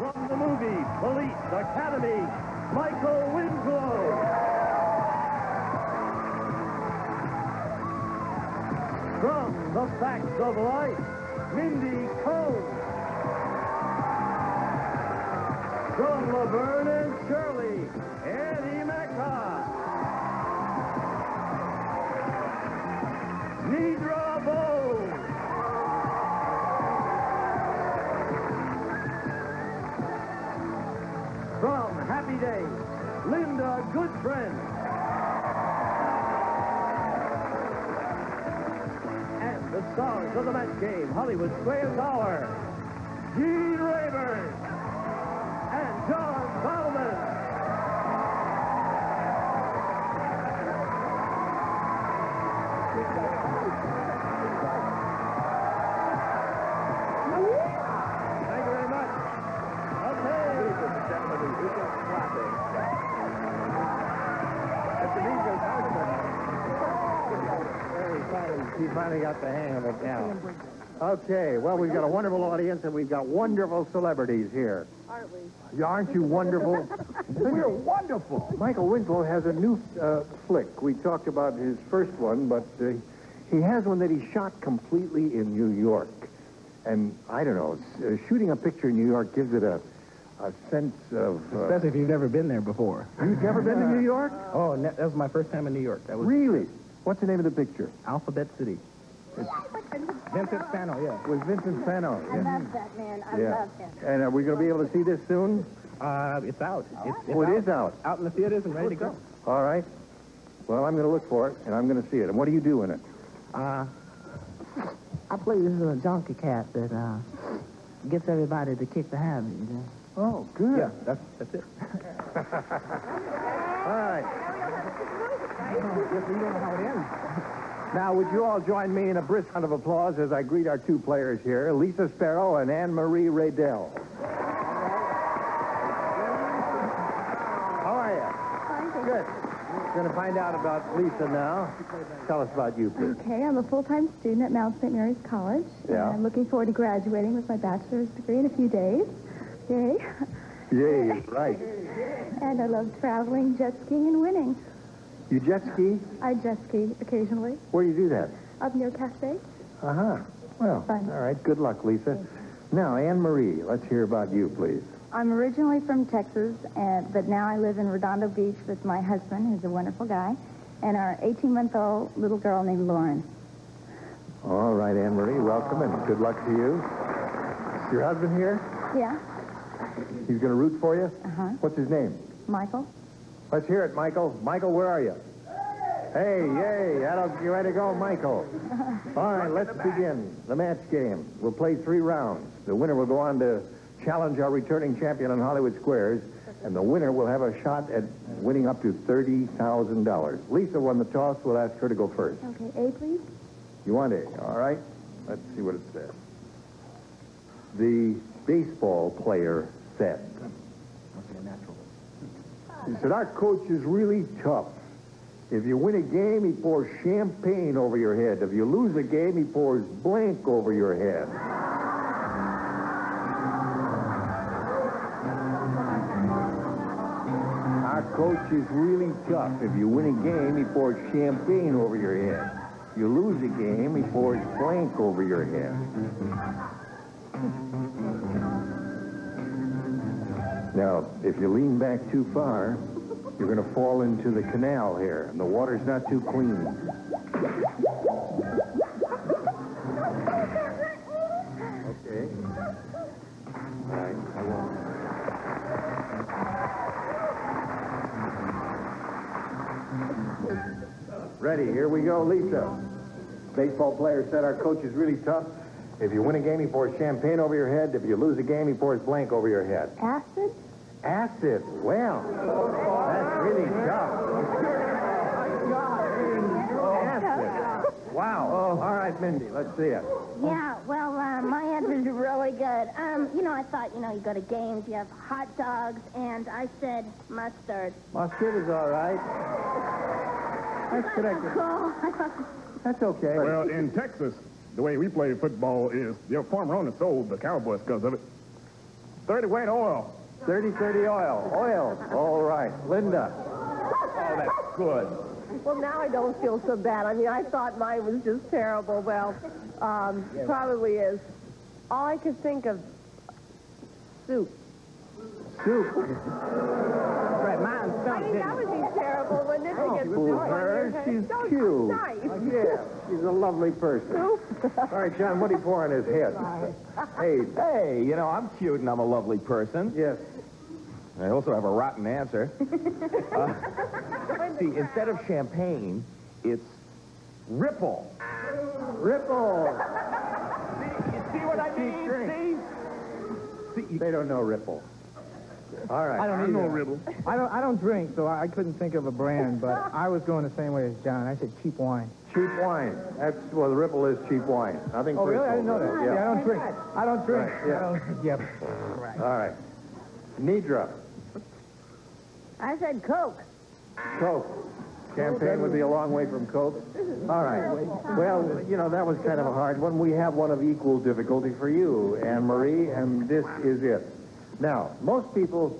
From the movie Police Academy, Michael Winslow. From The Facts of Life, Mindy Cohn. From Laverne and Shirley, Annie Mecca. Nidra Bowles. From Happy Days, Linda Goodfriend. And the stars of the match game, Hollywood Square Tower, Gene Rayburn and John Bowman. Thank you very much. Okay. He finally got the hang of it now. Okay, well, we've got a wonderful audience, and we've got wonderful celebrities here. Aren't we? Aren't you wonderful? You're wonderful. Michael Winslow has a new flick. We talked about his first one, but he has one that he shot completely in New York. And, I don't know, shooting a picture in New York gives it a sense of... Especially if you've never been there before. You've never been to New York? Oh, that was my first time in New York. That was Really? What's the name of the picture? Alphabet City. Vincent Fano, yeah. With Vincent Fano. I love that man. I love him. And are we going to be able to see this soon? It's out. It's Oh, it is out. Out in the theaters and ready to go. All right. Well, I'm going to look for it, and I'm going to see it. And what do you do in it? I play this little donkey cat that gets everybody to kick the habit. You know? Oh, good. Yeah, that's it. All right. Yes, you know how it ends. Now, would you all join me in a brisk round of applause as I greet our two players here, Lisa Sparrow and Anne-Marie Raydell. How are you? Good. We're going to find out about Lisa now. Tell us about you, please. Okay, I'm a full-time student at Mount St. Mary's College. Yeah. And I'm looking forward to graduating with my bachelor's degree in a few days. Yay. Yay, right. And I love traveling, jet skiing, and winning. You jet ski? I jet ski occasionally. Where do you do that? Up near Cascade. Uh-huh. Well, Fun. all right. Good luck, Lisa. Now, Anne-Marie, let's hear about you, please. I'm originally from Texas, but now I live in Redondo Beach with my husband, who's a wonderful guy, and our 18-month-old little girl named Lauren. All right, Anne-Marie, welcome, and good luck to you. Is your husband here? Yeah, He's going to root for you? Uh-huh. What's his name? Michael. Let's hear it, Michael. Michael, where are you? Hey, yay. You ready to go, Michael? All right, let's begin the match game. We'll play 3 rounds. The winner will go on to challenge our returning champion on Hollywood Squares, and the winner will have a shot at winning up to $30,000. Lisa won the toss. We'll ask her to go first. Okay, A, please. You want A? All right. Let's see what it says. The baseball player said. He said, our coach is really tough. If you win a game, he pours champagne over your head. If you lose a game, he pours blank over your head. Our coach is really tough. If you win a game, he pours champagne over your head. If you lose a game, he pours blank over your head. Now, if you lean back too far, you're going to fall into the canal here, and the water's not too clean. Okay. All right, I won't. Ready, here we go, Lisa. Baseball player said our coach is really tough. If you win a game, he pours champagne over your head. If you lose a game, he pours blank over your head. Acid? Acid. Well, that's really tough. Acid. Wow. All right, Mindy, let's see it. Yeah, well, my answer's really good. I thought, you go to games, you have hot dogs, and I said mustard. Mustard is all right. That's correct. Cool. That's okay. Well, in Texas, the way we play football is, farmer owner sold the Cowboys because of it. 30-weight oil. 30-30 oil. Oil. All right. Linda. Oh, that's good. Well, now I don't feel so bad. I mean, I thought mine was just terrible. Well, probably is. All I could think of, soup. Soup. Right, mine I stunk, mean, that would be terrible, wouldn't it? To get soup Fool on her. your head. She's So cute. nice. Yeah, she's a lovely person. All right, John, what do you pour on his head? Hey, Hey, you know, I'm cute and I'm a lovely person. yes. I also have a rotten answer. See, instead of champagne, it's Ripple. Ripple. See what I mean? See? They don't know Ripple. All right. I don't know Ribble. I don't drink, so I couldn't think of a brand, but I was going the same way as John. I said cheap wine. Cheap wine. That's, well, the Ripple is cheap wine. Nothing Oh, really? I didn't know that. Yeah. I don't drink. I don't drink. Right, yeah. I don't, yep. All right. Nidra. I said Coke. Coke. Champagne would be a long way from Coke. All right. Well, you know, that was kind of a hard one. We have one of equal difficulty for you, Anne-Marie, and this is it. Now, most people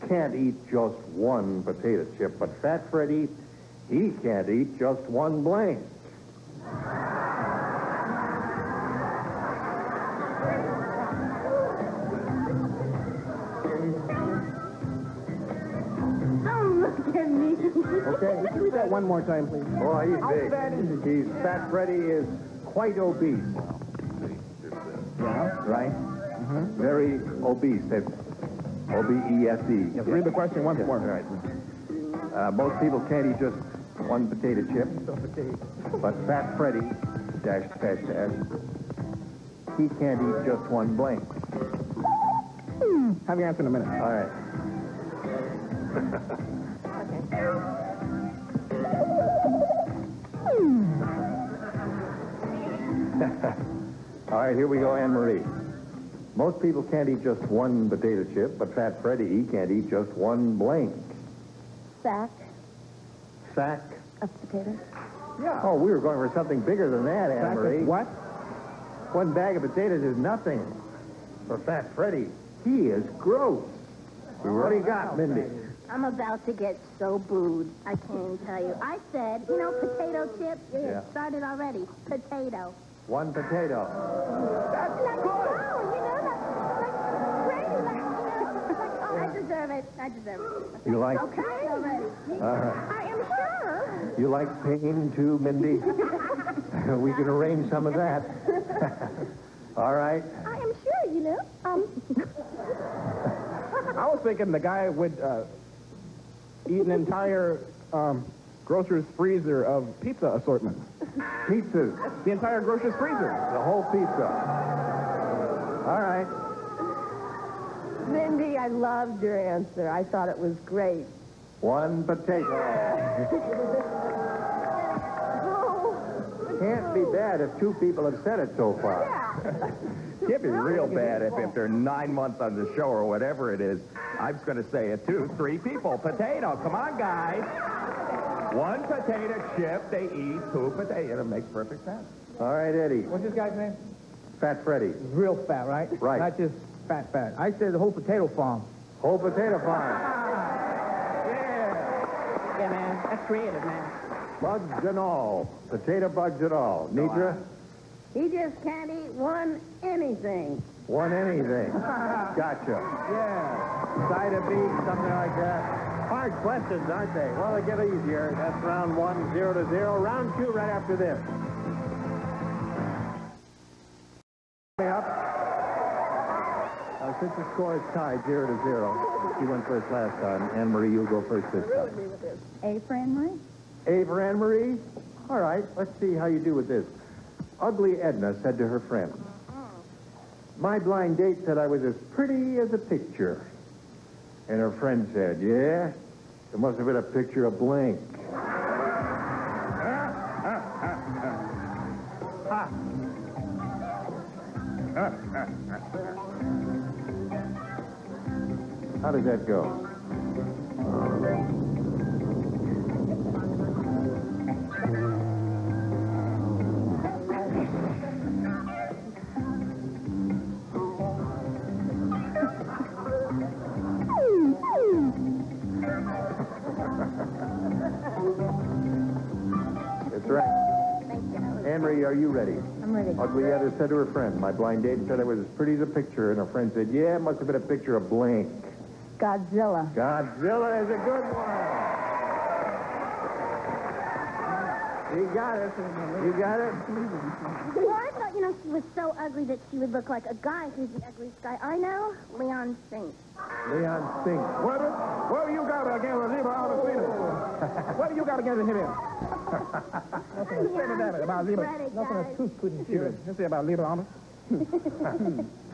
can't eat just one potato chip, but Fat Freddy, he can't eat just one blank. Don't look at me. Okay, read that one more time, please. Oh, he's How big. fat is He's Fat Freddy is quite obese. Yeah. Right? Very obese. That's O-B-E-S-E. Yes, read the question once more. Right. Most people can't eat just one potato chip, but Fat Freddy, dash, dash, dash, he can't eat just one blank. Have your answer in a minute. All right. All right, here we go, Anne-Marie. Most people can't eat just one potato chip, but Fat Freddy, he can't eat just one blank. Sack Sack. of potatoes. Oh, we were going for something bigger than that, Anne-Marie. What? One bag of potatoes is nothing. For Fat Freddy, he is gross. What do you got, Mindy? I'm about to get so booed. I can't even tell you. I said, you know, potato chip. Yeah. It started already. Potato. One potato. That's like, oh, you know, like great, like, you know, like, oh, I deserve it. I deserve it. You like Okay, already. I am sure. you like pain too, Mindy? We can arrange some of that. All right. I am sure, you know. I was thinking the guy would eat an entire grocer's freezer of pizza assortment. Pizzas. The entire grocer's freezer. The whole pizza. All right. Mindy, I loved your answer. I thought it was great. One potato. Can't be bad if two people have said it so far. Can't be real bad if they're 9 months on the show or whatever it is. I'm just going to say it, 2, 3 people. Potato. Come on, guys. One potato chip, they eat 2 potatoes. It makes perfect sense. All right, Eddie. What's this guy's name? Fat Freddy. He's real fat, right? Right. Not just fat. I said the whole potato farm. Whole potato farm. Yeah, man. That's creative, man. Bugs and all. Potato bugs and all. Nidra? He just can't eat one anything. One anything. Gotcha. Yeah. Side of beef, something like that. Hard questions, aren't they? Well, they get easier. That's round 1, 0-0. Round 2 right after this. Coming up. Since the score is tied 0-0, she went first last time. Anne-Marie, you'll go first this time. A for Anne-Marie? A for Anne-Marie? All right, let's see how you do with this. Ugly Edna said to her friend, my blind date said I was as pretty as a picture. And her friend said, yeah? It must have been a picture of blank. How did that go? are you ready? I'm ready. Ugly Heather said to her friend, my blind date said it was as pretty as a picture, and her friend said, yeah, it must have been a picture of blank. Godzilla. Godzilla is a good one. You got it. You got it? Well, I thought, she was so ugly that she would look like a guy who's the ugliest guy I know, Leon Spinks. Leon Spinks. What have you got against the zebra on the scene? What have you got against him? Nothing to say about zebra. Nothing a tooth couldn't cure. Let's say about zebra on it.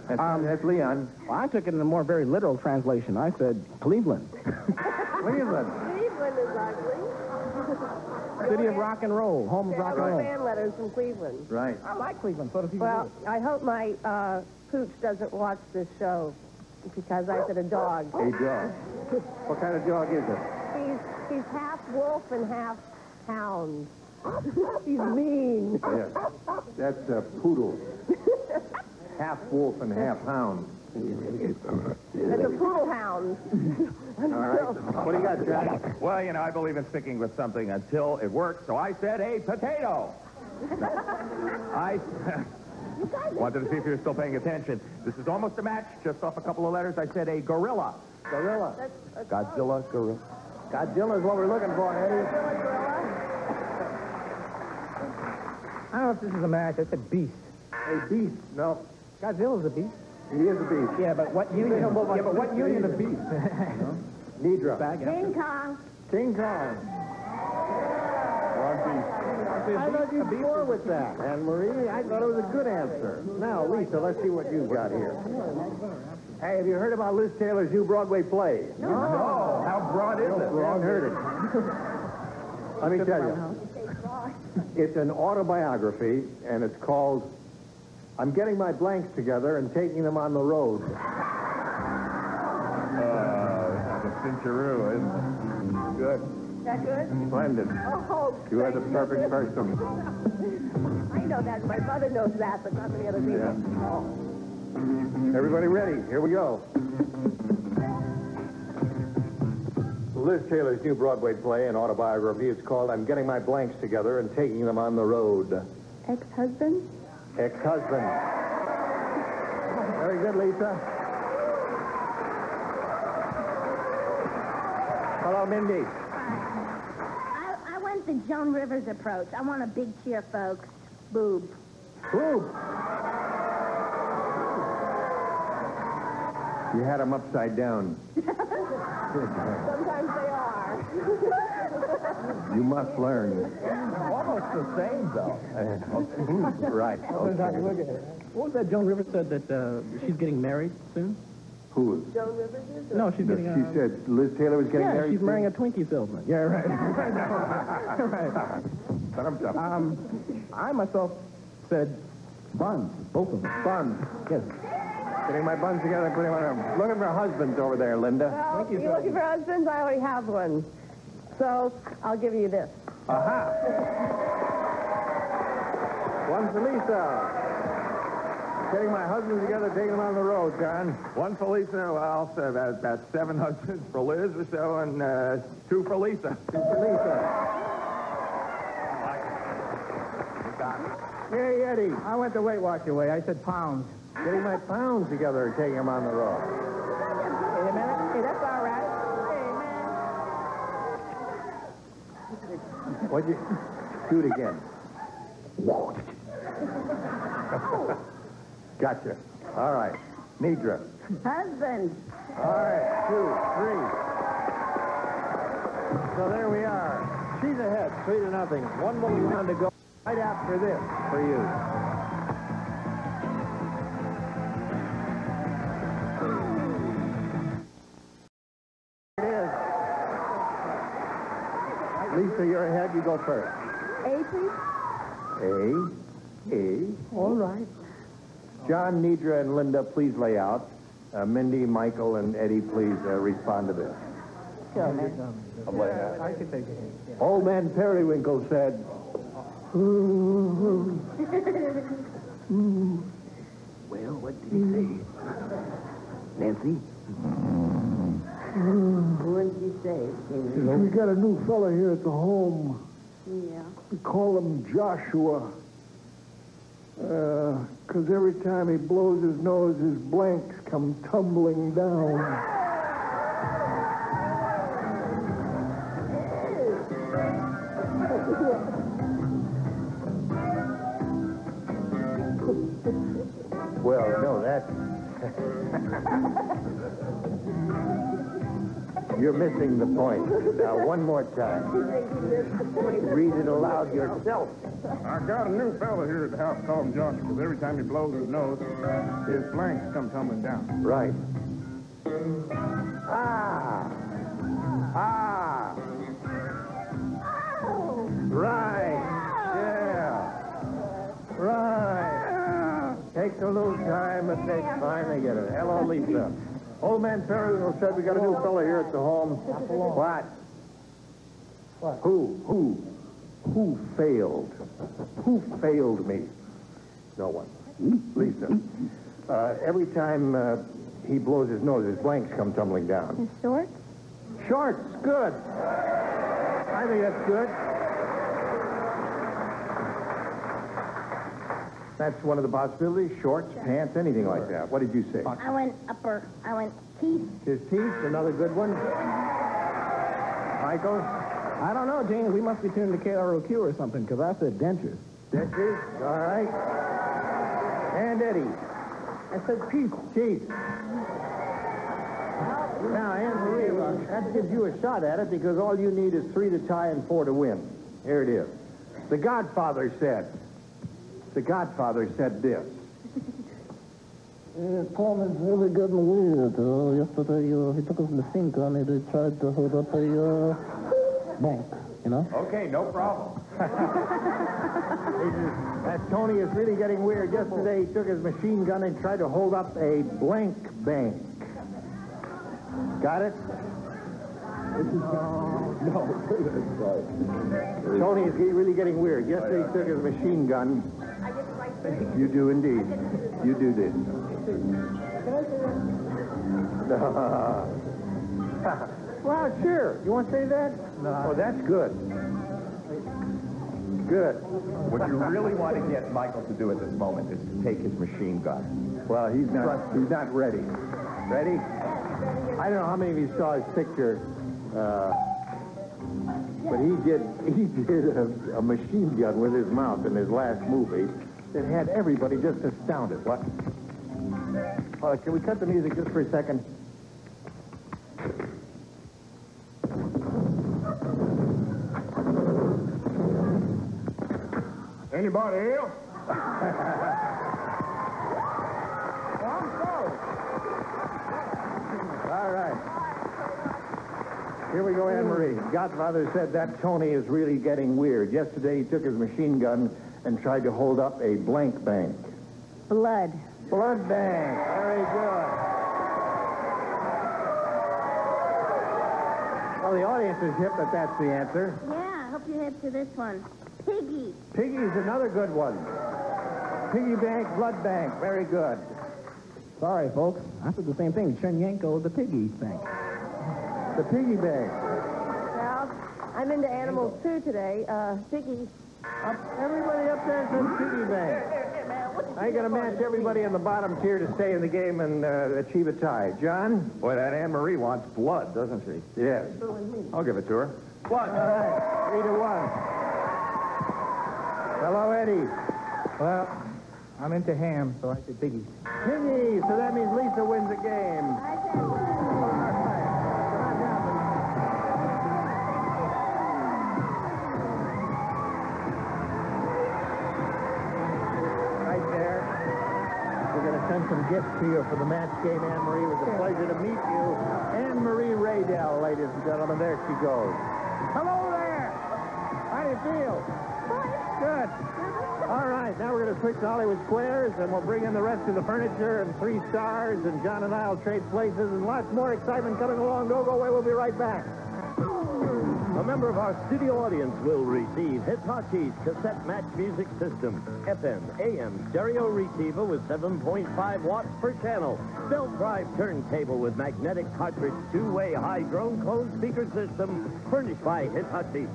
That's Leon. Well, I took it in a more very literal translation. I said Cleveland. Cleveland. Cleveland is ugly. City of rock and roll. Home of rock and roll. Fan letters from Cleveland. Right. I like Cleveland. So does he. Well, I hope my pooch doesn't watch this show because I said a dog. A dog. What kind of dog is it? He's half wolf and half hound. He's mean. Yes. That's a poodle. Half wolf and half hound. It's a poodle hound. All right. What do you got, Jack? Well, I believe in sticking with something until it works, so I said a potato. I wanted to see if you're still paying attention. This is almost a match, just off a couple of letters. I said a gorilla. Gorilla. Godzilla, gorilla. Godzilla is what we're looking for, Eddie. I don't know if this is a match. I said beast. A beast. No. Godzilla's a beast. He is a beast. Yeah, but what union? Yeah, but what union of beast? Nidra. King Kong. King Kong. I thought you'd score with that, Anne Marie. I thought it was a good answer. Now, Lisa, let's see what you've got here. Hey, have you heard about Liz Taylor's new Broadway play? No. How broad is it? Wrong heard it. Let me tell you. It's an autobiography, and it's called I'm Getting My Blanks Together and Taking Them on the Road. The Cincheroo, isn't it? Good. Is that good? Splendid. Oh, You are the perfect person. I know that. My mother knows that, but not many other people. Yeah. Everybody ready? Here we go. Liz Taylor's new Broadway play and autobiography is called I'm Getting My Blanks Together and Taking Them on the Road. Ex-husband? Ex-husband. Very good, Lisa. Hello, Mindy. I went the Joan Rivers approach. I want a big cheer, folks. Boob. Boob. You had them upside down. Sometimes they are. You must learn. Almost the same, though. Right. Okay. What was that Joan Rivers said that she's getting married soon? Who? Joan Rivers is? No, she's getting. She said Liz Taylor was getting Yeah, married. she's marrying a Twinkie salesman. Yeah, right. Right. I myself said buns, both of them. Buns. Yes. Getting my buns together and putting them on them. Looking for husbands over there, Linda. Well, you're looking for husbands? I already have one. So, I'll give you this. Aha. One for Lisa. Getting my husbands together, taking them on the road, John. One for Lisa, well, so that's 7 husbands for Liz or so, and 2 for Lisa. 2 for Lisa. Hey, Eddie. I went the Weight Watcher way. I said pounds. Getting my pounds together and taking them on the road. Wait a minute. Hey, that's all right. What'd you... Do it again. Gotcha. All right. Nidra. Husband. All right. 2, 3. So there we are. She's ahead. 3-0. One more round to go. Right after this for you. It is. Lisa, you're ahead. You go first. A, please. A. All right. John, Nidra, and Linda, please lay out. Mindy, Michael, and Eddie, please respond to this. Sure, man. I'll lay that. I can take it. Yeah. Old man Periwinkle said, Well, what did he say? Nancy? What did he say? We got a new fella here at the home. Yeah. We call him Joshua. 'Cause every time he blows his nose, his blanks come tumbling down. Well, no, that... You're missing the point. Now, one more time. Read it aloud yourself. I got a new fella here at the house, call him Johnny, because every time he blows his nose, his blanks come tumbling down. Right. Ah. Ah. Right. Yeah. Right. Takes a little time, but they finally get it. Hello, Lisa. Old man Ferrigan said we got a new fella here at the home. What? What? Who failed? Who failed me? No one. Lisa. Every time he blows his nose, his blanks come tumbling down. His shorts? Shorts, good. I think that's good. That's one of the possibilities. Shorts, pants, anything like that. What did you say? I went upper. I went teeth. His teeth, another good one. Michael? I don't know, Gene. We must be tuned to KROQ or something, because I said dentures. Dentures, all right. And Eddie. I said teeth. Teeth. Now, Anne Marie, that gives you a shot at it because all you need is 3 to tie and 4 to win. Here it is. The Godfather said this. Tom is really good and weird. Yesterday, he took his machine gun and he tried to hold up a bank, you know? Okay, no problem. That Tony is really getting weird. Yesterday, he took his machine gun and tried to hold up a blank bank. Got it? Tony is really getting weird. Yesterday, he took his machine gun. You do indeed. You do this. Well, sure. You want to say that? No. Oh, that's good. Good. What you really want to get Michael to do at this moment is to take his machine gun. Well, he's not ready. Ready? I don't know how many of you saw his picture, but he did a machine gun with his mouth in his last movie that had everybody just astounded. What? Can we cut the music just for a second? Anybody else? All right. Here we go, Anne Marie. Godfather said that Tony is really getting weird. Yesterday, he took his machine gun and tried to hold up a blank bank. Blood. Blood bank. Very good. Well, the audience is hip that that's the answer. Yeah, I hope you're hip to this one. Piggy. Piggy's another good one. Piggy bank, blood bank. Very good. Sorry, folks. I said the same thing. Chernyenko, the piggy thing. The piggy bank. Well, I'm into animals too today. Piggy. Everybody up there says piggy bank. I got to match everybody in the bottom tier to stay in the game and achieve a tie. John? Boy, that Anne Marie wants blood, doesn't she? Yes. I'll give it to her. Blood. All right. 3 to 1. Hello, Eddie. Well, I'm into ham, so I said piggy. Piggy. So that means Lisa wins the game. Send some gifts to you for the match game, Anne Marie. It was a pleasure to meet you. Anne Marie Raydell, ladies and gentlemen. There she goes. Hello there. How do you feel? Good. All right, now we're going to switch to Hollywood Squares, and we'll bring in the rest of the furniture and 3 stars, and John and I will trade places, and lots more excitement coming along. Don't go away. We'll be right back. A member of our studio audience will receive Hitachi's cassette match music system. FM, AM, stereo receiver with 7.5 watts per channel. Belt drive turntable with magnetic cartridge 2-way high drone closed speaker system furnished by Hitachi.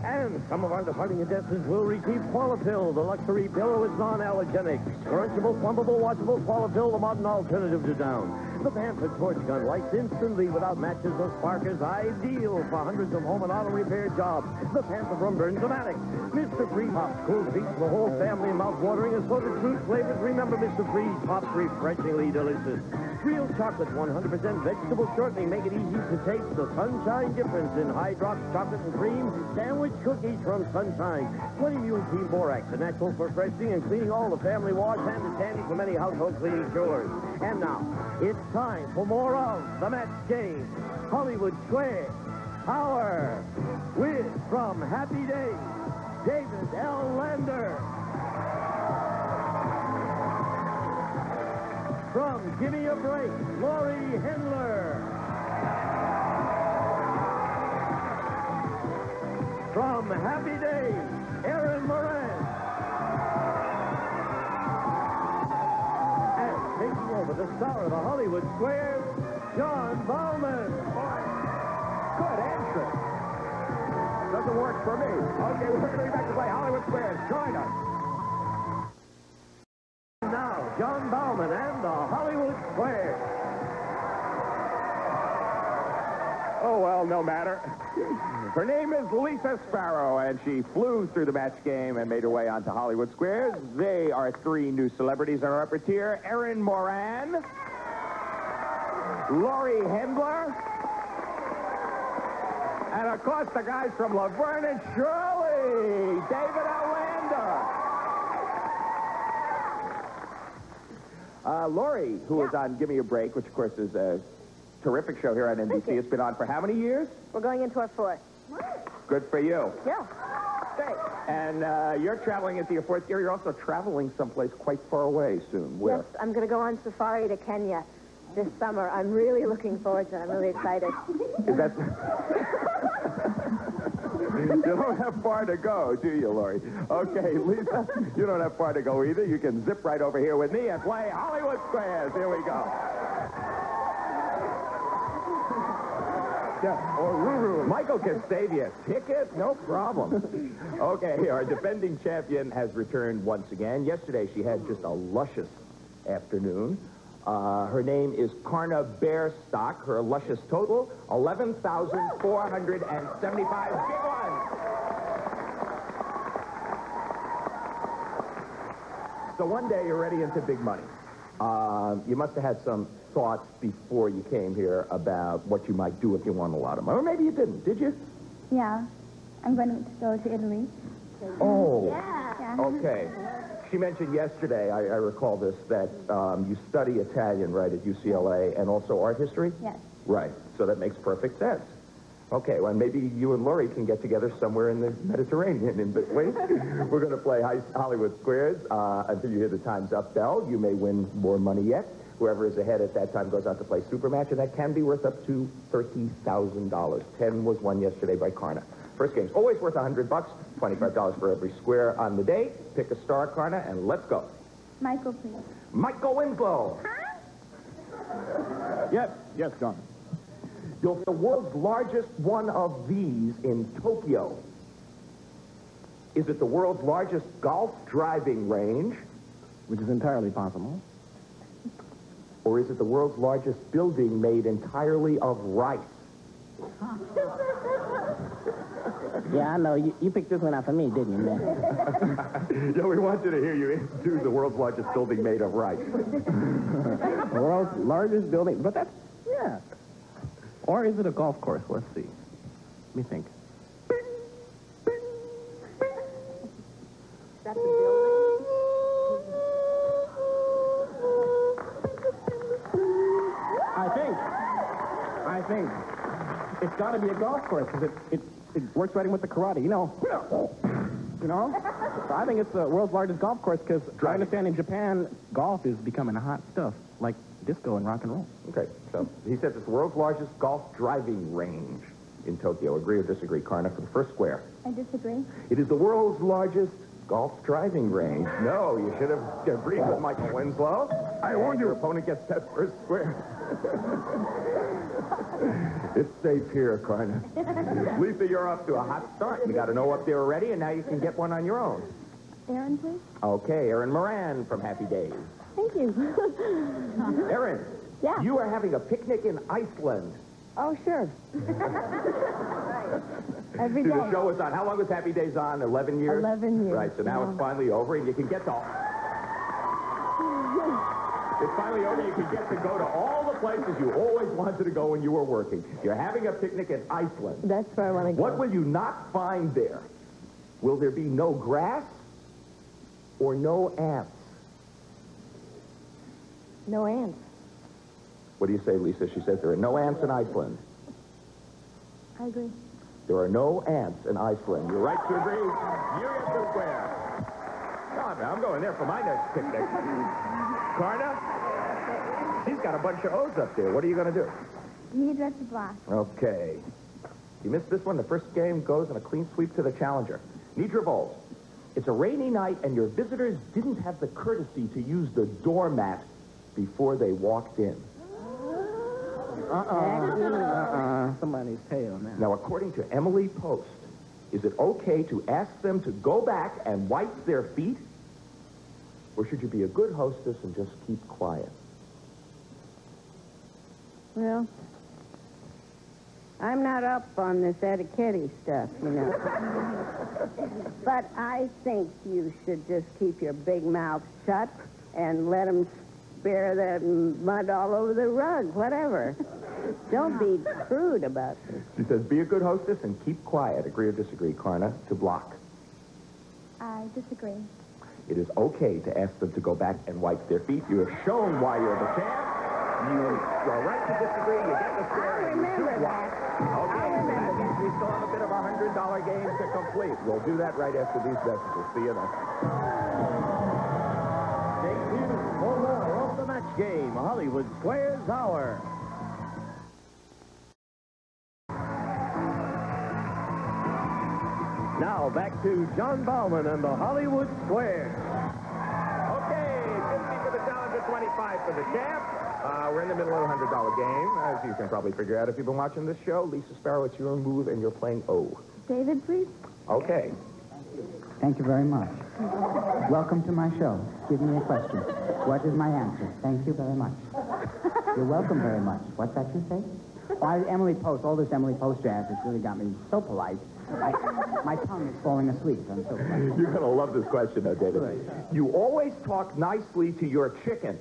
And some of our departing contestants will receive Qualipil, the luxury pillow with non-allergenic. Crunchable, plumbable, washable Qualipil, the modern alternative to down. The Panther torch gun lights instantly without matches or sparkers, ideal for hundreds of home and auto repair jobs. The Panther from Burns-O-Matic. Mr. Freeze Pops, cool treats for the whole family, mouth-watering assorted fruit flavors. Remember, Mr. Freeze Pops, refreshingly delicious. Real chocolate, 100% vegetable shortening. Make it easy to taste the Sunshine difference in high drops, chocolate and cream. Sandwich cookies from Sunshine. 20 Mule Team Borax, a natural for freshening and cleaning all the family wash and the candy for many household cleaning chores. And now, it's time for more of the match game. Hollywood Square. Power. With, from Happy Days, David L. Lander. From Gimme a Break, Lori Hendler. From Happy Days, Aaron Moran. And taking over the star of the Hollywood Squares, John Bowman. Good entrance. Doesn't work for me. Okay, we're going to be back to play Hollywood Squares. Join us. Now, John Bowman and the Hollywood Squares. Oh, well, no matter. Her name is Lisa Sparrow, and she flew through the match game and made her way onto Hollywood Squares. They are three new celebrities on our upper tier. Aaron Moran, Lori Hendler, and, of course, the guys from Laverne and Shirley, David Allender. Lori, who is on Give Me a Break, which, of course, is a terrific show here on NBC. It's been on for how many years? We're going into our fourth. Good for you. Yeah. Great. And you're traveling into your fourth year. You're also traveling someplace quite far away soon. Where? Yes, I'm going to go on safari to Kenya this summer. I'm really looking forward to it. I'm really excited. Is that... You don't have far to go, do you, Lori? Okay, Lisa, you don't have far to go either. You can zip right over here with me and play Hollywood Squares. Here we go. Yeah, or Ruru. Michael can save you a ticket, no problem. Okay, our defending champion has returned once again. Yesterday, she had just a luscious afternoon. Her name is Karna Bearstock. Her luscious total, 11,475. Big one. So one day you're ready into big money. You must have had some thoughts before you came here about what you might do if you won a lot of money. Or maybe you didn't, did you? Yeah. I'm going to go to Italy. Oh. Yeah. Okay. She mentioned yesterday, I recall this, that you study Italian, right, at UCLA, and also art history? Yes. Right. So that makes perfect sense. Okay, well, maybe you and Lori can get together somewhere in the Mediterranean in between. We're going to play Hollywood Squares until you hear the Time's Up bell. You may win more money yet. Whoever is ahead at that time goes out to play Supermatch, and that can be worth up to $30,000. 10 was won yesterday by Karna. First game's always worth $100, $25 for every square on the day. Pick a star, Karna, and let's go. Michael, please. Michael Winslow. Yes, John. You'll be the world's largest one of these in Tokyo. Is it the world's largest golf driving range? Which is entirely possible. Or is it the world's largest building made entirely of rice? Yeah, I know. You picked this one out for me, didn't you, man? Yeah, we want you to hear you do the world's largest building made of rice. The world's largest building. But that's, yeah. Or is it a golf course? Let's see. Let me think. That's a building. I think it's got to be a golf course because it works right in with the karate. You know. So I think it's the world's largest golf course because I understand in Japan golf is becoming hot stuff like disco and rock and roll. Okay, so he says it's the world's largest golf driving range in Tokyo. Agree or disagree, Karna, for the first square? I disagree. It is the world's largest golf driving range. No, you should have agreed with Michael Winslow. I warned you. Your opponent gets that first square. It's safe here, Carna. Lisa, you're off to a hot start. You got to know up there already, and now you can get one on your own. Aaron, please. Okay, Erin Moran from Happy Days. Thank you. Erin, Yeah. you are having a picnic in Iceland. Oh, sure. Every See, day. the show was on. How long was Happy Days on? 11 years? 11 years. Right, so now it's finally over, and you can get to... It's finally over. You can get to go to all the places you always wanted to go when you were working. You're having a picnic in Iceland. That's where I want to go. What will you not find there? Will there be no grass or no ants? No ants. What do you say, Lisa? She says there are no ants in Iceland. I agree. There are no ants in Iceland. You're right to agree. You get the square. God, I'm going there for my next picnic. Carna? She's got a bunch of O's up there. What are you going to do? Need to block. Okay. You missed this one. The first game goes in a clean sweep to the challenger. Nidra Bowles. It's a rainy night, and your visitors didn't have the courtesy to use the doormat before they walked in. Somebody's tail now. Now, according to Emily Post, is it okay to ask them to go back and wipe their feet? Or should you be a good hostess and just keep quiet? Well, I'm not up on this etiquette stuff, you know. But I think you should just keep your big mouth shut and let them spare the mud all over the rug, whatever. Don't be crude about this. She says, be a good hostess and keep quiet. Agree or disagree, Carna? To block. I disagree. It is okay to ask them to go back and wipe their feet. You have shown why you're the champ. You are right to disagree. You get the square. I'll remember that. Okay, that means we still have a bit of a $100 game to complete. We'll do that right after these messages. See you then. Stay tuned for more of the match game, Hollywood Squares Hour. Now back to John Bauman and the Hollywood Squares. Okay, 50 for the challenger, 25 for the champ. We're in the middle of a $100 game. As you can probably figure out if you've been watching this show, Lisa Sparrow, it's your move, and you're playing O. David, please. Okay. Thank you very much. Welcome to my show. Give me a question. What is my answer? Thank you very much. You're welcome very much. What's that you say? Emily Post, all this Emily Post jazz has really got me so polite. My tongue is falling asleep. I'm so polite. You're going to love this question, though, David. You always talk nicely to your chicken.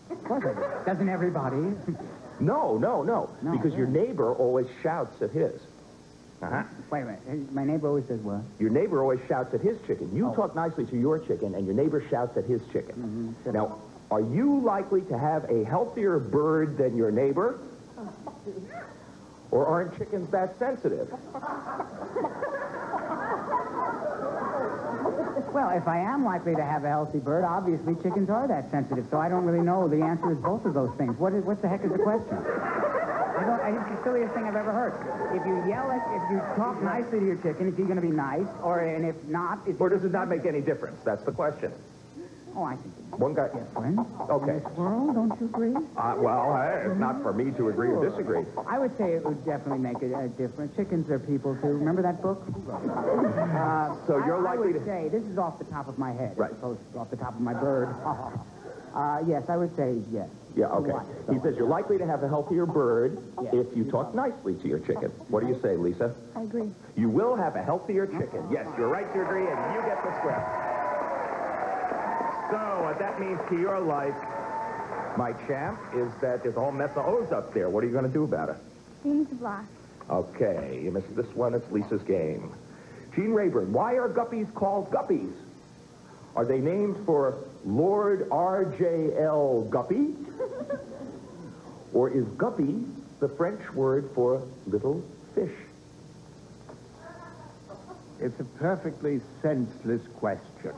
Of course I do. Doesn't everybody? No. Because your neighbor always shouts at his. Uh-huh. Wait a minute. My neighbor always says what? Your neighbor always shouts at his chicken. You talk nicely to your chicken, and your neighbor shouts at his chicken. Mm-hmm. Now, are you likely to have a healthier bird than your neighbor? Or aren't chickens that sensitive? Well, if I am likely to have a healthy bird, obviously chickens are that sensitive, so I don't really know. The answer is both of those things. What the heck is the question? It's the silliest thing I've ever heard. If you talk nicely to your chicken, is he going to be nice? And if not... Or does it not make any difference? That's the question. Oh, I think... One guy... Friend? Okay. In this world, don't you agree? Well, hey, it's not for me to agree or disagree. I would say it would definitely make a difference. Chickens are people, too. Remember that book? So you're likely I would say, this is off the top of my head, right, as opposed to off the top of my bird. Yes, I would say yes. Yeah, okay. He says you're likely to have a healthier bird if you talk nicely to your chicken. What do you say, Lisa? I agree. You will have a healthier chicken. Yes, you're right to agree, and you get the square. So what that means to your life, my champ, is that there's a whole mess of O's up there. What are you going to do about it? Need to block. Okay, you missed this one. It's Lisa's game. Gene Rayburn, why are guppies called guppies? Are they named for Lord R.J.L. Guppy? Or is guppy the French word for little fish? It's a perfectly senseless question.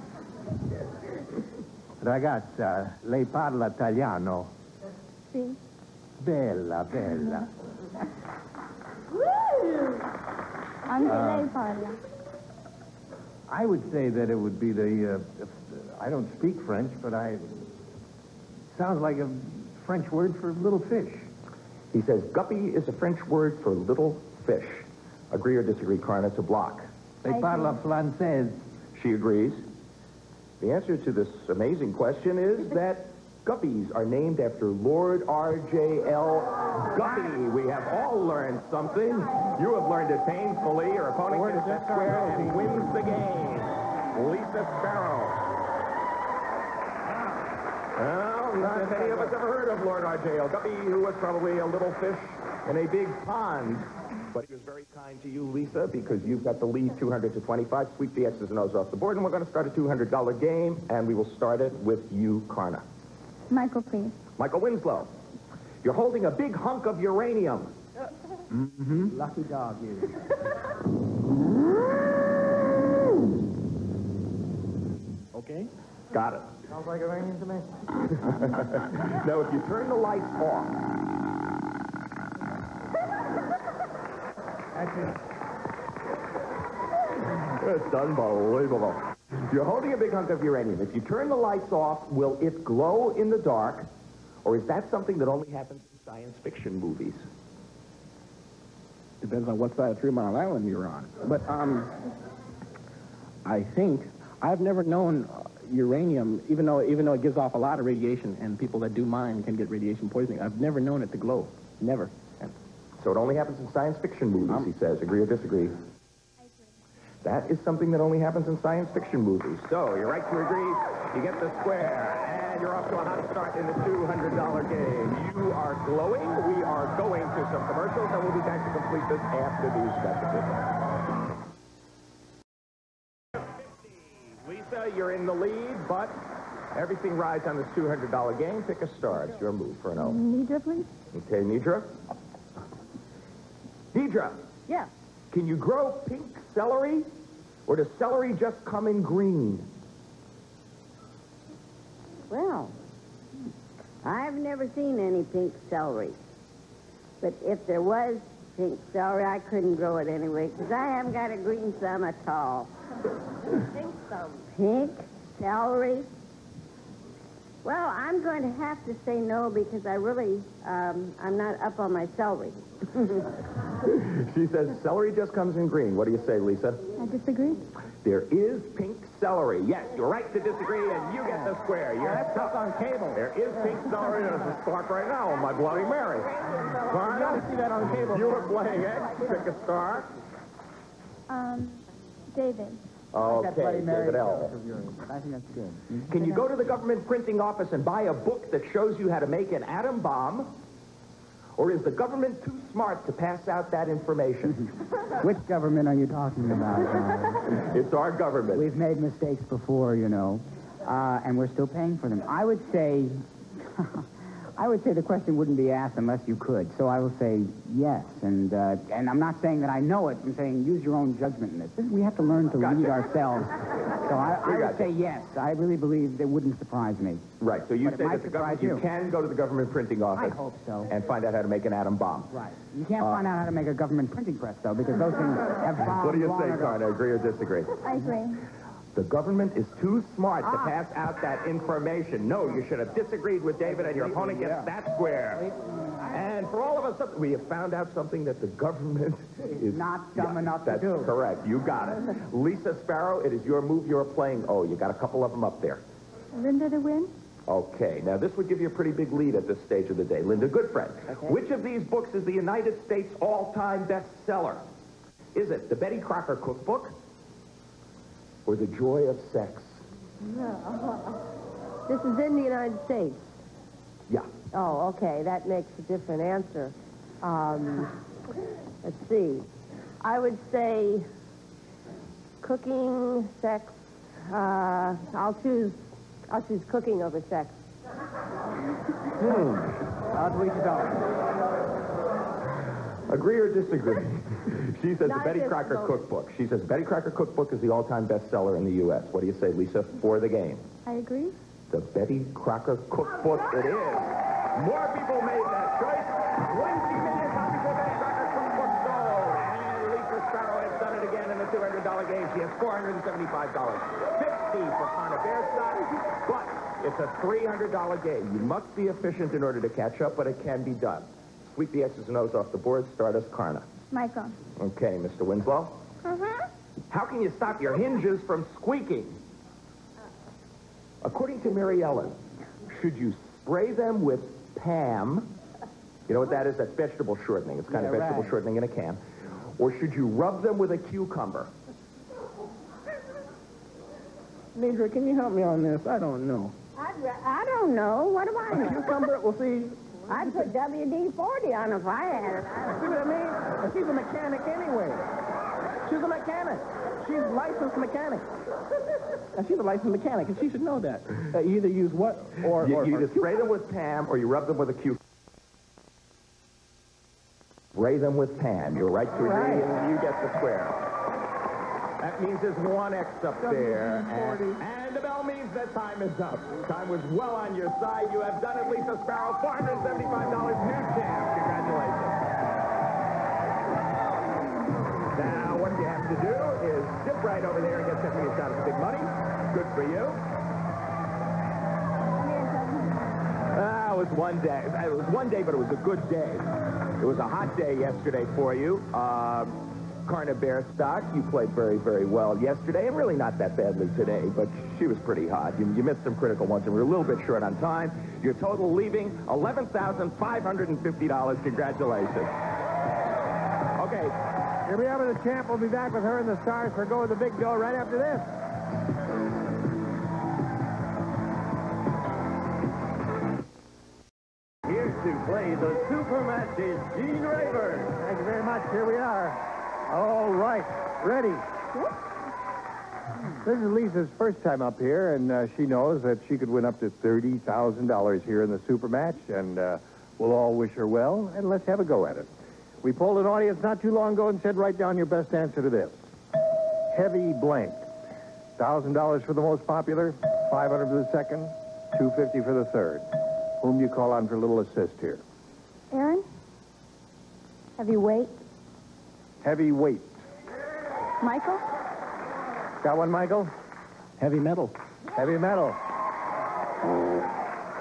Ragazza, lei parla italiano? Sì. Bella. Anche lei parla. I would say that it would be I don't speak French, but sounds like a French word for little fish. He says, guppy is a French word for little fish. Agree or disagree, Carna, to block? They parle française. She agrees. The answer to this amazing question is that guppies are named after Lord R.J.L. Guppy. We have all learned something. You have learned it painfully. Your opponent gets that square and wins the game. Lisa Sparrow. Well, not many of us ever heard of Lord R.J.L. Guppy, who was probably a little fish in a big pond. But he was very kind to you, Lisa, because you've got the lead 200 to 25. Sweep the X's and O's off the board, and we're going to start a $200 game, and we will start it with you, Carna. Michael, please. Michael Winslow, you're holding a big hunk of uranium. Lucky dog, you. Okay. Got it. Sounds like uranium to me. Now, if you turn the lights off, it's unbelievable. You're holding a big hunk of uranium. If you turn the lights off, will it glow in the dark, or is that something that only happens in science fiction movies? Depends on what side of 3 Mile Island you're on. But, I think I've never known uranium, even though it gives off a lot of radiation, and people that do mine can get radiation poisoning. I've never known it to glow. Never. So it only happens in science fiction movies, he says. Agree or disagree? I agree. That is something that only happens in science fiction movies. So you're right to agree. You get the square, and you're off to a hot start in the $200 game. You are glowing. We are going to some commercials, and we'll be back to complete this after these messages. Lisa, you're in the lead, but everything rides on this $200 game. Pick a star. It's your move for an O. Nidra, please. Okay, Nidra? Nidra, Yeah. can you grow pink celery, or does celery just come in green? Well, I've never seen any pink celery. But if there was pink celery, I couldn't grow it anyway, because I haven't got a green thumb at all. Pink thumb. Pink celery? Well, I'm going to have to say no, because I really, I'm not up on my celery. She says celery just comes in green. What do you say, Lisa? I disagree. There is pink celery. Yes, you're right to disagree, and you get the square. You're That's on cable. There is pink celery, and it's a spark right now on my Bloody Mary. You gotta see that on cable. You were playing X. Pick a star. David. Okay, David L. I think that's good. Can you go to the government printing office and buy a book that shows you how to make an atom bomb? Or is the government too smart to pass out that information? Which government are you talking about? It's our government. We've made mistakes before, you know, and we're still paying for them. I would say the question wouldn't be asked unless you could. So I will say yes, and I'm not saying that I know it. I'm saying use your own judgment in this. We have to learn to lead ourselves. So I would say yes. I really believe it wouldn't surprise me. Right, so you But it say might that the government, surprise you you. can go to the government printing office. I hope so. And find out how to make an atom bomb. Right. You can't find out how to make a government printing press, though, because those things have bombed What do you long say, ago. Carna? Agree or disagree? I agree. The government is too smart to pass out that information. No, you should have disagreed with David, and your opponent gets that square. And for all of us, we have found out something that the government is not dumb enough to do. That's correct. You got it. Lisa Sparrow, it is your move. You're playing O. You got a couple of them up there. Linda to win. Okay, now this would give you a pretty big lead at this stage of the day. Linda, good friend. Okay. Which of these books is the United States all-time bestseller? Is it the Betty Crocker Cookbook or The Joy of Sex? This is in the United States. Yeah. Oh, okay. That makes a different answer. Let's see. I would say cooking, sex. I'll choose cooking over sex. I'll do each dog. Agree or disagree? She says the Not Betty just Crocker both. Cookbook. She says Betty Crocker Cookbook is the all-time bestseller in the U.S. What do you say, Lisa, for the game? I agree. The Betty Crocker Cookbook it is. More people made that choice. 20 million copies of Betty Crocker Cookbook sold. And Lisa Sparrow has done it again in the $200 game. She has $475. 50 for Connor Bearstock, but it's a $300 game. You must be efficient in order to catch up, but it can be done. sweep the X's and O's off the board. Stardust Karna. Michael. Okay, Mr. Winslow. Mm-hmm. How can you stop your hinges from squeaking? According to Mary Ellen, should you spray them with Pam? You know what that is? That's vegetable shortening. It's kind of vegetable shortening in a can. Or should you rub them with a cucumber? Deidre, can you help me on this? I don't know. I don't know. What do I know? Cucumber, well, see, I'd put WD-40 on if I had it. see what I mean? And she's a mechanic anyway. She's a mechanic. She's a licensed mechanic. And she's a licensed mechanic, and she should know that. You either use what or... You either spray them with Pam or you rub them with a cucumber. Spray them with Pam. You're right, Judy, and you get the square. That means there's one X up there. And the bell means that time is up. Time was well on your side. You have done it, Lisa Sparrow. $475 new champ. Congratulations. Now, what you have to do is dip right over there and get $10 million out of the big money. Good for you. It was one day. It was one day, but it was a good day. It was a hot day yesterday for you. Karna Bearstock, you played very, very well yesterday, and really not that badly today, but she was pretty hot. You missed some critical ones, and we were a little bit short on time. Your total leaving, $11,550. Congratulations. Okay. Here we are with the champ. We'll be back with her and the stars for Go with the Big Dough right after this. Here to play the super match is Gene Rayburn. Thank you very much. Here we are. All right. Ready. This is Lisa's first time up here, and she knows that she could win up to $30,000 here in the super match, and we'll all wish her well, and let's have a go at it. We polled an audience not too long ago and said, write down your best answer to this. Heavy blank. $1,000 for the most popular, $500 for the second, $250 for the third. Whom do you call on for a little assist here? Aaron? Heavyweight? Heavyweight. Michael? Got one, Michael? Heavy metal. Heavy metal.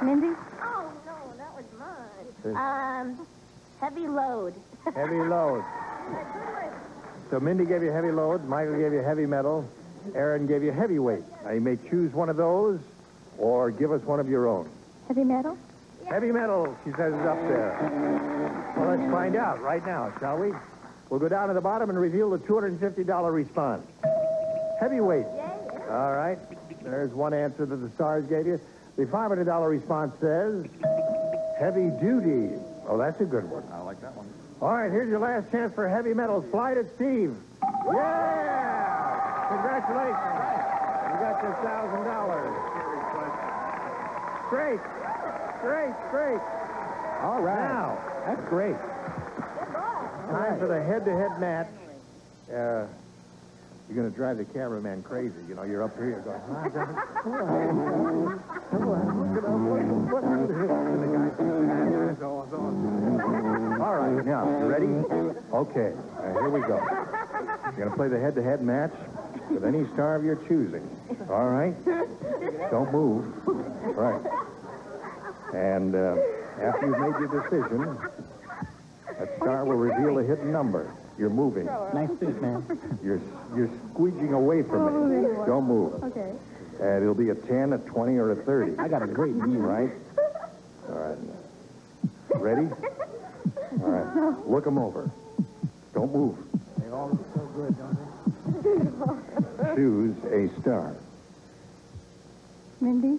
Mindy? Oh, no, that was mine. Heavy load. Heavy load. So Mindy gave you heavy load, Michael gave you heavy metal, Aaron gave you heavyweight. Now you may choose one of those or give us one of your own. Heavy metal? Heavy metal, she says, is up there. Well, let's find out right now, shall we? We'll go down to the bottom and reveal the $250 response. Heavyweight. All right. There's one answer that the stars gave you. The $500 response says heavy duty. Oh, that's a good one. I like that one. All right, here's your last chance for heavy metal. Slide it, Steve. Yeah! Congratulations. You got your $1,000. Great. Great. All right. Now, That's great. time for the head-to-head match. You're going to drive the cameraman crazy. You know, you're up here, you're going, all right, now, you ready? Okay, here we go. You're going to play the head-to-head match with any star of your choosing. All right? Don't move. Right. And after you've made your decision, that star will reveal a hidden number. You're moving. Nice suit, man. You're squeeging away from me. Don't move. Okay. And it'll be a 10, a 20, or a 30. I got a great view. Right? All right. Ready? All right. Look them over. Don't move. They all look so good, don't they? Choose a star. Mindy?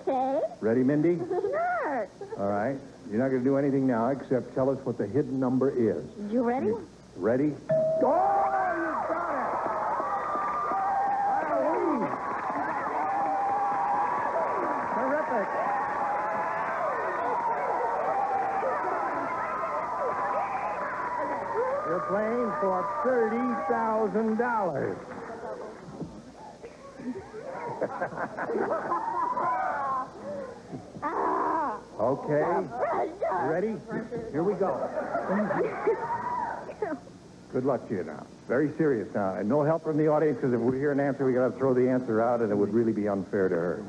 Okay. Ready, Mindy? Sure. All right. You're not going to do anything now except tell us what the hidden number is. You ready? Ready? Oh, you got it! Golly. Terrific. You're playing for $30,000. Okay. You ready? Here we go. Good luck to you now. Very serious now. And no help from the audience, because if we hear an answer, we got to throw the answer out, and it would really be unfair to her.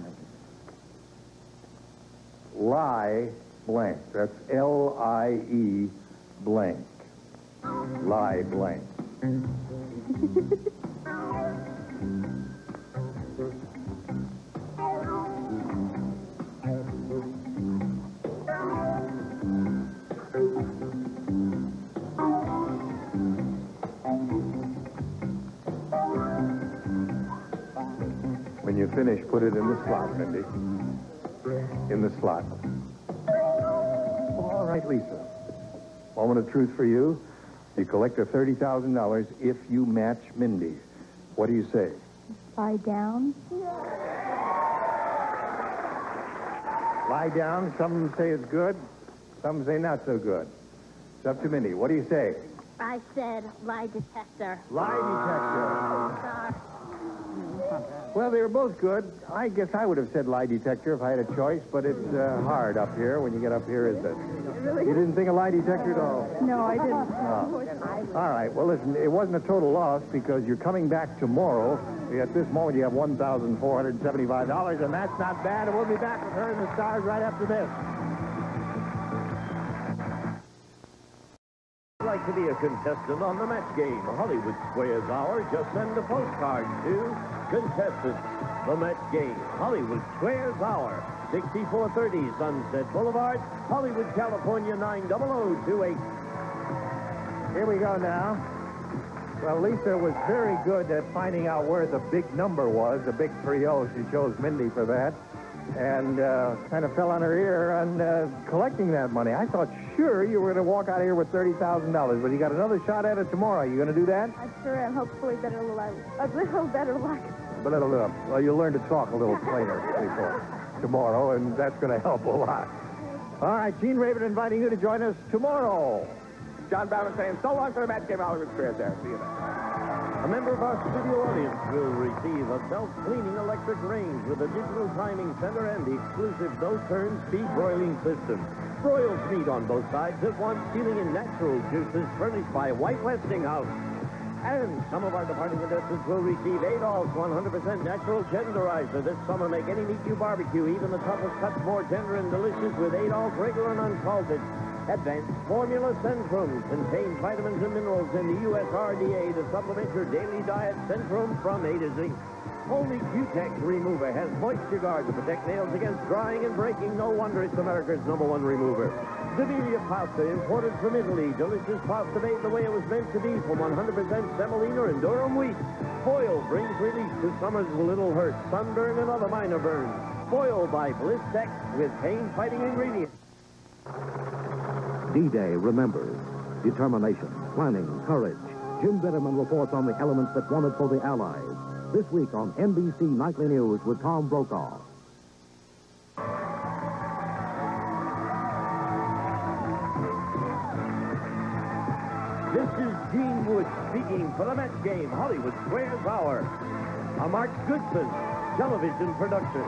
Lie blank. That's L-I-E blank. Lie blank. When you finish, put it in the slot, Mindy. In the slot. All right, Lisa. Moment of truth for you. You collect a $30,000 if you match Mindy. What do you say? Lie down. Lie down. Some say it's good. Some say not so good. It's up to Mindy. What do you say? I said lie detector. Lie detector. Sorry. Well, they were both good. I guess I would have said lie detector if I had a choice, but it's hard up here when you get up here, isn't it? You didn't think of lie detector at all? No, I didn't. Oh. All right. Well, listen, it wasn't a total loss because you're coming back tomorrow. At this moment, you have $1,475, and that's not bad. And we'll be back with her and the Stars right after this. Like to be a contestant on the match game, Hollywood Squares Hour, just send a postcard to contestants. The match game, Hollywood Squares Hour, 6430 Sunset Boulevard, Hollywood, California, 90028. Here we go now. Well, Lisa was very good at finding out where the big number was, the big 3-0. She chose Mindy for that. And kind of fell on her ear on collecting that money. I thought, sure, you were going to walk out of here with $30,000, but you got another shot at it tomorrow. You going to do that? I sure am. Hopefully better luck. A little better luck. But well, you'll learn to talk a little plainer before tomorrow, and that's going to help a lot. All right, Gene Raven inviting you to join us tomorrow. John Barron saying so long for the match game, Hollywood Squares there. See you then. A member of our studio audience will receive a self-cleaning electric range with a digital timing center and the exclusive no-turn speed broiling system. Broils meat on both sides at once, dealing in natural juices furnished by White Westinghouse. And some of our departing contestants will receive Adolph's 100% natural tenderizer. This summer, make any meat you barbecue, even the toughest cuts, more tender and delicious with Adolph regular and unsalted. Advanced Formula Centrum contains vitamins and minerals in the USRDA to supplement your daily diet. Centrum from A to Z. Only Q-Tex Remover has moisture guard to protect nails against drying and breaking. No wonder it's America's #1 remover. Davilia Pasta, imported from Italy. Delicious pasta made the way it was meant to be from 100% semolina and durum wheat. Foil brings relief to summer's little hurt, sunburn, and other minor burns. Foil by Bliss Tex with pain-fighting ingredients. D-Day remembers determination, planning, courage. Jim Bitterman reports on the elements that won it for the Allies. This week on NBC Nightly News with Tom Brokaw. This is Gene Wood speaking for the match game, Hollywood Squares Hour. A Mark Goodson television production.